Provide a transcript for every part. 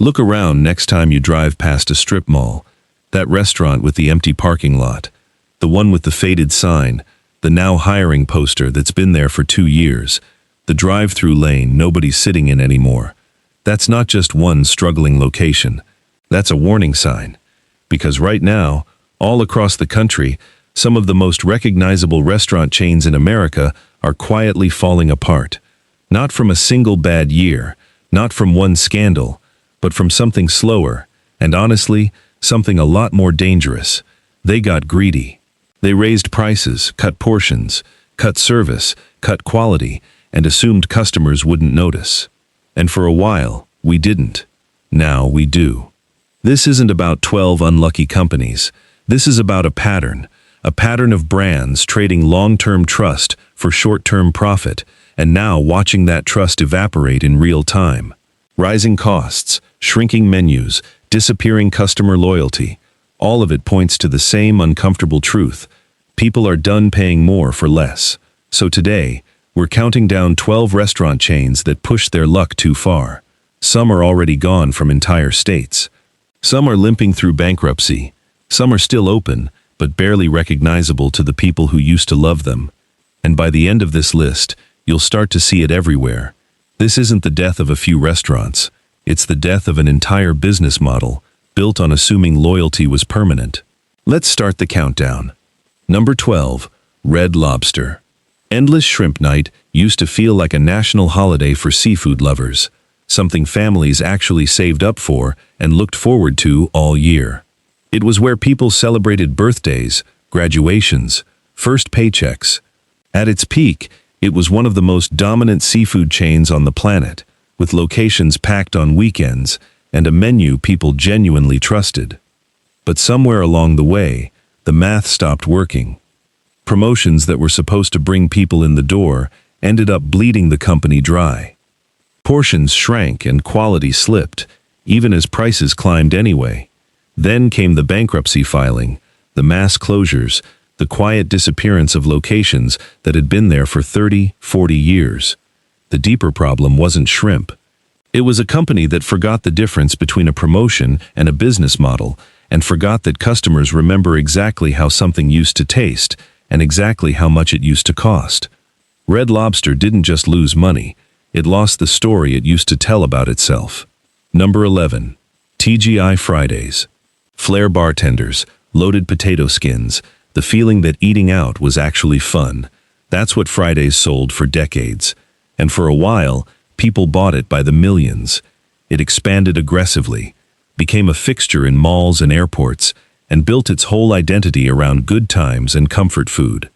Look around next time you drive past a strip mall. That restaurant with the empty parking lot. The one with the faded sign. The now hiring poster that's been there for 2 years. The drive-through lane nobody's sitting in anymore. That's not just one struggling location. That's a warning sign. Because right now, all across the country, some of the most recognizable restaurant chains in America are quietly falling apart. Not from a single bad year, not from one scandal, but from something slower, and honestly, something a lot more dangerous. They got greedy. They raised prices, cut portions, cut service, cut quality, and assumed customers wouldn't notice. And for a while, we didn't. Now we do. This isn't about 12 unlucky companies. This is about a pattern of brands trading long-term trust for short-term profit, and now watching that trust evaporate in real time. Rising costs, shrinking menus, disappearing customer loyalty, all of it points to the same uncomfortable truth. People are done paying more for less. So today, we're counting down 12 restaurant chains that pushed their luck too far. Some are already gone from entire states. Some are limping through bankruptcy. Some are still open, but barely recognizable to the people who used to love them. And by the end of this list, you'll start to see it everywhere. This isn't the death of a few restaurants. It's the death of an entire business model, built on assuming loyalty was permanent. Let's start the countdown. Number 12, Red Lobster. Endless Shrimp Night used to feel like a national holiday for seafood lovers, something families actually saved up for and looked forward to all year. It was where people celebrated birthdays, graduations, first paychecks. At its peak, it was one of the most dominant seafood chains on the planet, with locations packed on weekends and a menu people genuinely trusted. But somewhere along the way, the math stopped working. Promotions that were supposed to bring people in the door ended up bleeding the company dry. Portions shrank and quality slipped, even as prices climbed anyway. Then came the bankruptcy filing, the mass closures, the quiet disappearance of locations that had been there for 30, 40 years. The deeper problem wasn't shrimp. It was a company that forgot the difference between a promotion and a business model, and forgot that customers remember exactly how something used to taste and exactly how much it used to cost. Red Lobster didn't just lose money, it lost the story it used to tell about itself. Number 11. TGI Fridays. Flair bartenders, loaded potato skins, the feeling that eating out was actually fun. That's what Fridays sold for decades. And for a while, people bought it by the millions. It expanded aggressively, became a fixture in malls and airports, and built its whole identity around good times and comfort food.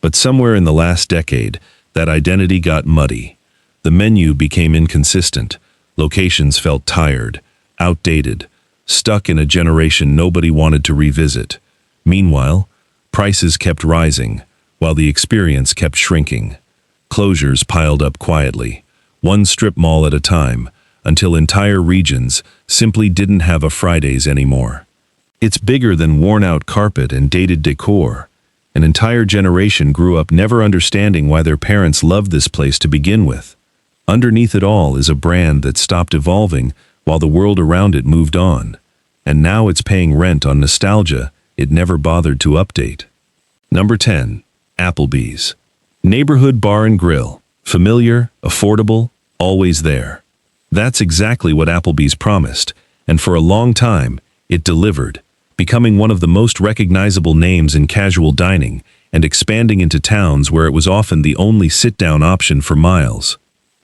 But somewhere in the last decade, that identity got muddy. The menu became inconsistent. Locations felt tired, outdated, stuck in a generation nobody wanted to revisit. Meanwhile, prices kept rising, while the experience kept shrinking. Closures piled up quietly, one strip mall at a time, until entire regions simply didn't have a Fridays anymore. It's bigger than worn-out carpet and dated decor. An entire generation grew up never understanding why their parents loved this place to begin with. Underneath it all is a brand that stopped evolving while the world around it moved on. And now it's paying rent on nostalgia it never bothered to update. Number 10. Applebee's. Neighborhood bar and grill. Familiar, affordable, always there. That's exactly what Applebee's promised, and for a long time, it delivered, becoming one of the most recognizable names in casual dining and expanding into towns where it was often the only sit-down option for miles.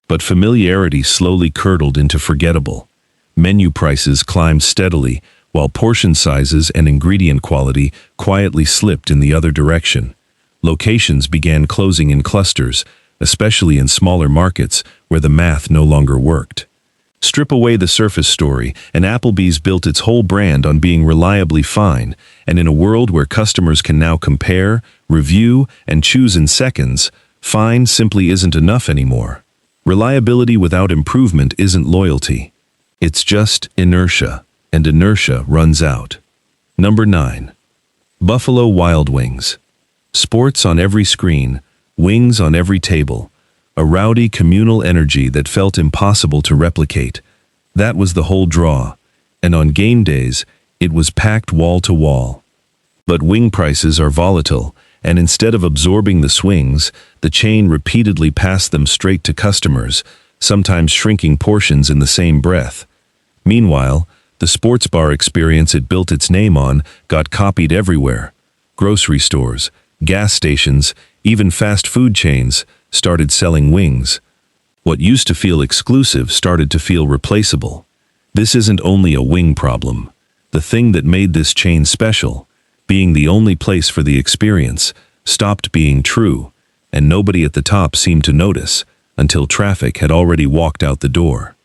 But familiarity slowly curdled into forgettable. Menu prices climbed steadily, while portion sizes and ingredient quality quietly slipped in the other direction. Locations began closing in clusters, especially in smaller markets where the math no longer worked. Strip away the surface story, and Applebee's built its whole brand on being reliably fine, and in a world where customers can now compare, review, and choose in seconds, fine simply isn't enough anymore. Reliability without improvement isn't loyalty. It's just inertia, and inertia runs out. Number 9. Buffalo Wild Wings. Sports on every screen, wings on every table, a rowdy communal energy that felt impossible to replicate. That was the whole draw. And on game days, it was packed wall to wall. But wing prices are volatile, and instead of absorbing the swings, the chain repeatedly passed them straight to customers, sometimes shrinking portions in the same breath. Meanwhile, the sports bar experience it built its name on got copied everywhere. Grocery stores, gas stations, even fast food chains started selling wings. What used to feel exclusive started to feel replaceable. This isn't only a wing problem. The thing that made this chain special, being the only place for the experience, stopped being true, and nobody at the top seemed to notice until traffic had already walked out the door.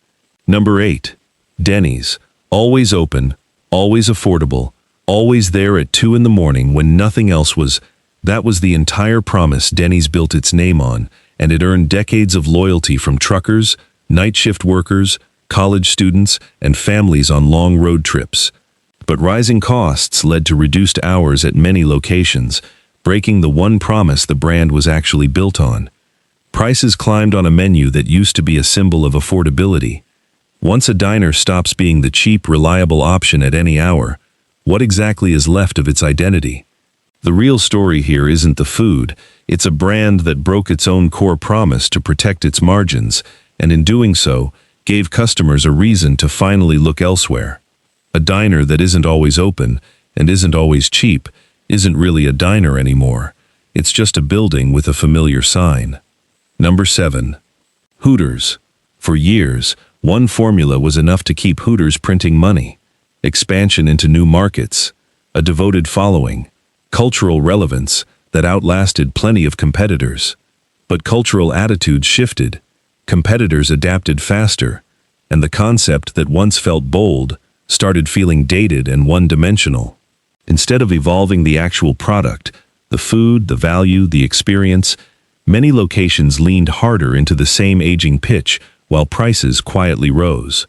Number 8. Denny's. Always open, always affordable, always there at 2 in the morning when nothing else was. That was the entire promise Denny's built its name on, and it earned decades of loyalty from truckers, night shift workers, college students, and families on long road trips. But rising costs led to reduced hours at many locations, breaking the one promise the brand was actually built on. Prices climbed on a menu that used to be a symbol of affordability. Once a diner stops being the cheap, reliable option at any hour, what exactly is left of its identity? The real story here isn't the food, it's a brand that broke its own core promise to protect its margins, and in doing so, gave customers a reason to finally look elsewhere. A diner that isn't always open and isn't always cheap isn't really a diner anymore. It's just a building with a familiar sign. Number 7. Hooters. For years, one formula was enough to keep Hooters printing money. Expansion into new markets, a devoted following, cultural relevance that outlasted plenty of competitors. But cultural attitudes shifted, competitors adapted faster, and the concept that once felt bold started feeling dated and one-dimensional. Instead of evolving the actual product, the food, the value, the experience, many locations leaned harder into the same aging pitch while prices quietly rose.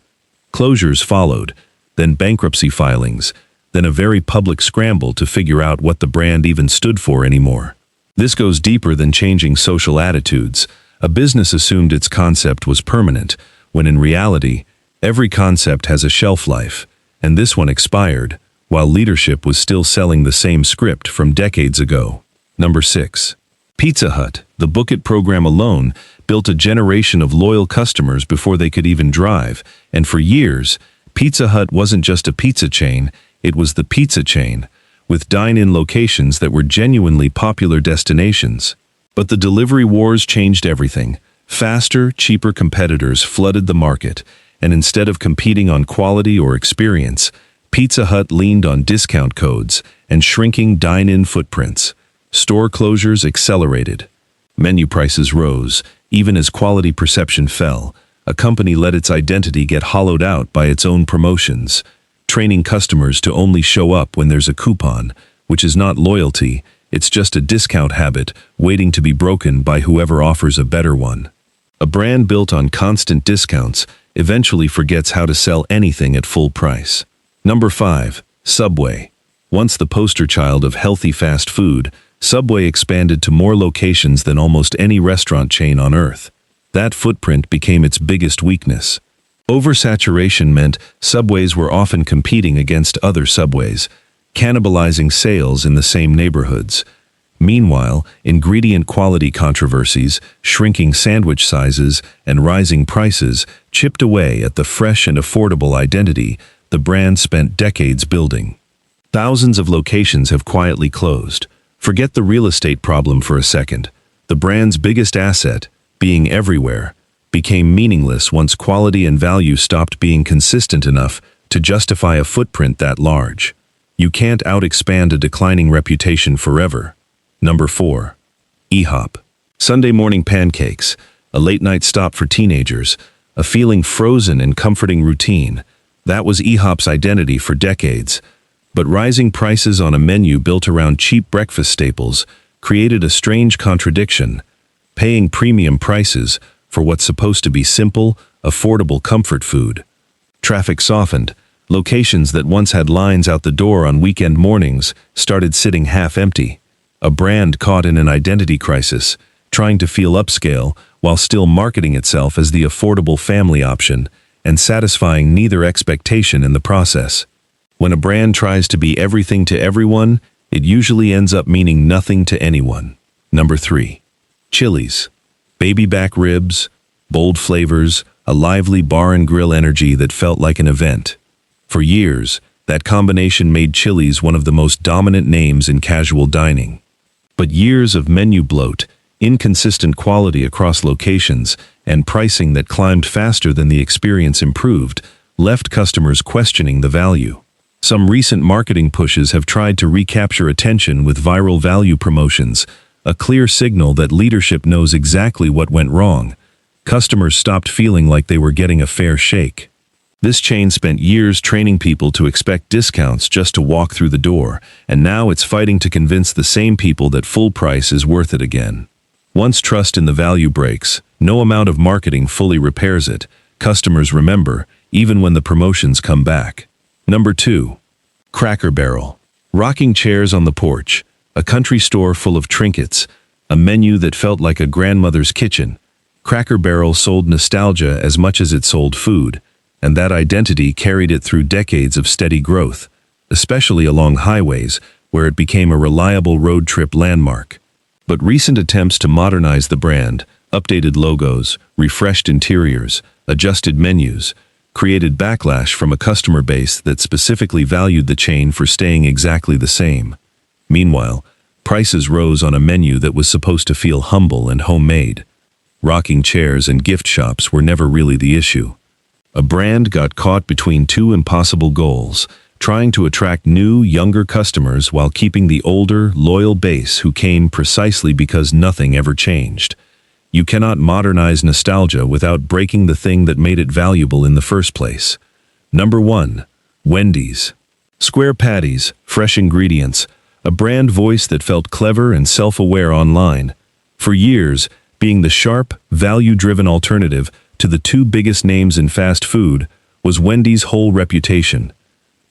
Closures followed, then bankruptcy filings, then a very public scramble to figure out what the brand even stood for anymore. This goes deeper than changing social attitudes. A business assumed its concept was permanent, when in reality, every concept has a shelf life, and this one expired, while leadership was still selling the same script from decades ago. Number 6. Pizza Hut. The Book It program alone built a generation of loyal customers before they could even drive, and for years, Pizza Hut wasn't just a pizza chain, it was the pizza chain, with dine-in locations that were genuinely popular destinations. But the delivery wars changed everything. Faster, cheaper competitors flooded the market, and instead of competing on quality or experience, Pizza Hut leaned on discount codes and shrinking dine-in footprints. Store closures accelerated. Menu prices rose, even as quality perception fell. A company let its identity get hollowed out by its own promotions, training customers to only show up when there's a coupon, which is not loyalty, it's just a discount habit waiting to be broken by whoever offers a better one. A brand built on constant discounts eventually forgets how to sell anything at full price. Number 5. Subway. Once the poster child of healthy fast food, Subway expanded to more locations than almost any restaurant chain on earth. That footprint became its biggest weakness. Oversaturation meant Subways were often competing against other Subways, cannibalizing sales in the same neighborhoods. Meanwhile, ingredient quality controversies, shrinking sandwich sizes, and rising prices chipped away at the fresh and affordable identity the brand spent decades building. Thousands of locations have quietly closed. Forget the real estate problem for a second. The brand's biggest asset, being everywhere, became meaningless once quality and value stopped being consistent enough to justify a footprint that large. You can't out-expand a declining reputation forever. Number 4. IHOP. Sunday morning pancakes, a late-night stop for teenagers, a feeling frozen and comforting routine. That was IHOP's identity for decades. But rising prices on a menu built around cheap breakfast staples created a strange contradiction, paying premium prices for what's supposed to be simple, affordable comfort food. Traffic softened. Locations that once had lines out the door on weekend mornings started sitting half empty. A brand caught in an identity crisis, trying to feel upscale while still marketing itself as the affordable family option, and satisfying neither expectation in the process. When a brand tries to be everything to everyone, it usually ends up meaning nothing to anyone. Number 3. Chili's. Baby back ribs, bold flavors, a lively bar and grill energy that felt like an event. For years, that combination made Chili's one of the most dominant names in casual dining. But years of menu bloat, inconsistent quality across locations, and pricing that climbed faster than the experience improved, left customers questioning the value. Some recent marketing pushes have tried to recapture attention with viral value promotions, a clear signal that leadership knows exactly what went wrong. Customers stopped feeling like they were getting a fair shake. This chain spent years training people to expect discounts just to walk through the door, and now it's fighting to convince the same people that full price is worth it again. Once trust in the value breaks, no amount of marketing fully repairs it. Customers remember, even when the promotions come back. Number 2. Cracker Barrel. Rocking chairs on the porch, a country store full of trinkets, a menu that felt like a grandmother's kitchen. Cracker Barrel sold nostalgia as much as it sold food, and that identity carried it through decades of steady growth, especially along highways, where it became a reliable road trip landmark. But recent attempts to modernize the brand, updated logos, refreshed interiors, adjusted menus, created backlash from a customer base that specifically valued the chain for staying exactly the same. Meanwhile, prices rose on a menu that was supposed to feel humble and homemade. Rocking chairs and gift shops were never really the issue. A brand got caught between two impossible goals, trying to attract new, younger customers while keeping the older, loyal base who came precisely because nothing ever changed. You cannot modernize nostalgia without breaking the thing that made it valuable in the first place. Number 1. Wendy's. Square patties, fresh ingredients, a brand voice that felt clever and self-aware online. For years, being the sharp, value-driven alternative to the two biggest names in fast food was Wendy's whole reputation.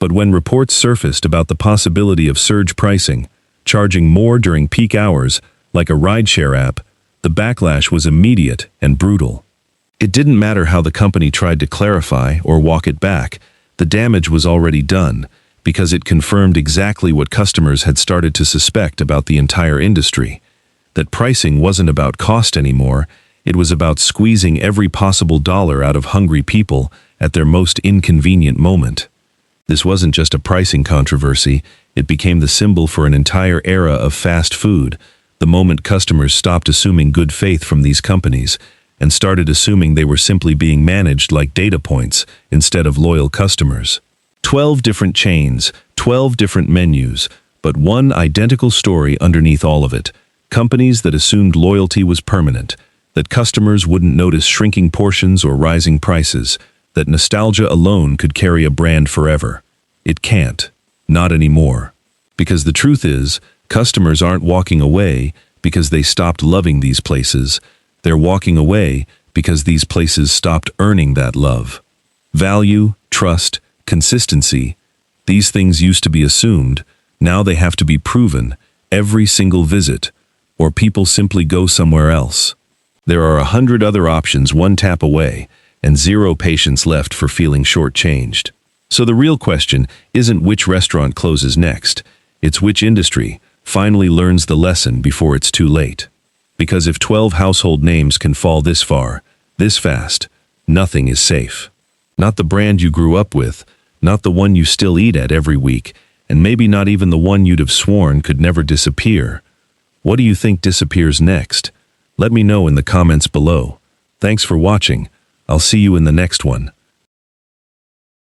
But when reports surfaced about the possibility of surge pricing, charging more during peak hours, like a rideshare app, the backlash was immediate and brutal. It didn't matter how the company tried to clarify or walk it back, the damage was already done, because it confirmed exactly what customers had started to suspect about the entire industry. That pricing wasn't about cost anymore, it was about squeezing every possible dollar out of hungry people at their most inconvenient moment. This wasn't just a pricing controversy, it became the symbol for an entire era of fast food, the moment customers stopped assuming good faith from these companies and started assuming they were simply being managed like data points instead of loyal customers. 12 different chains, 12 different menus, but one identical story underneath all of it. Companies that assumed loyalty was permanent, that customers wouldn't notice shrinking portions or rising prices, that nostalgia alone could carry a brand forever. It can't. Not anymore. Because the truth is, customers aren't walking away because they stopped loving these places. They're walking away because these places stopped earning that love. Value, trust, consistency, these things used to be assumed, now they have to be proven, every single visit, or people simply go somewhere else. There are 100 other options one tap away, and zero patience left for feeling shortchanged. So the real question isn't which restaurant closes next, it's which industry finally learns the lesson before it's too late. Because if 12 household names can fall this far, this fast, nothing is safe. Not the brand you grew up with, not the one you still eat at every week, and maybe not even the one you'd have sworn could never disappear. What do you think disappears next? Let me know in the comments below. Thanks for watching. I'll see you in the next one.